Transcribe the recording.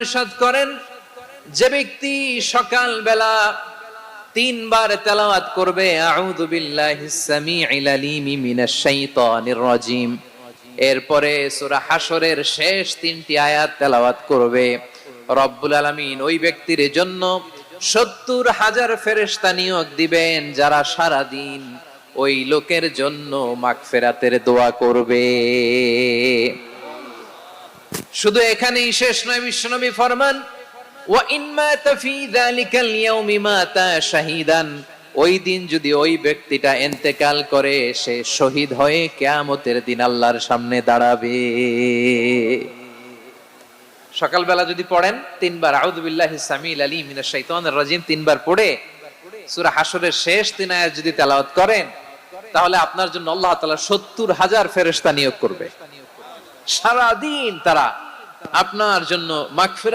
ইরশাদ করেন, যে ব্যক্তি সকাল বেলা 3 বার তেলাওয়াত করবে আউযু বিল্লাহিস সামিউল আলিম মিনাশ শাইতানির রাজিম, এরপরে সূরা হাশরের শেষ 3টি আয়াত তেলাওয়াত করবে, রব্বুল আলামিন ওই ব্যক্তির জন্য 70,000 ফেরেশতা নিয়োগ দিবেন যারা সারা দিন ওই লোকের জন্য মাগফিরাতের দোয়া করবে। শুধু এখানেই শেষ নয়, বিশ্বনবী ফরমান ওয়া ইন মাতা ফি যালিকাল ইয়াউমি মাতা শাহীদান, ওই দিন যদি ওই ব্যক্তিটা ইন্তেকাল করে সে শহীদ হয়ে কিয়ামতের দিন আল্লাহর সামনে দাঁড়াবে। সকালবেলা যদি পড়েন 3 বার আউযু বিল্লাহিস সামিউল আলিম মিনাশ শাইতানির রাজিম 3 বার পড়ে সূরা হাশরের শেষ 3 আয়াত যদি তেলাওয়াত করেন, তাহলে আপনার জন্য আল্লাহ তাআলা 70,000 ফেরেশতা নিয়োগ করবে। সারা দিন তারা আপনার জন্য মাগফিরাত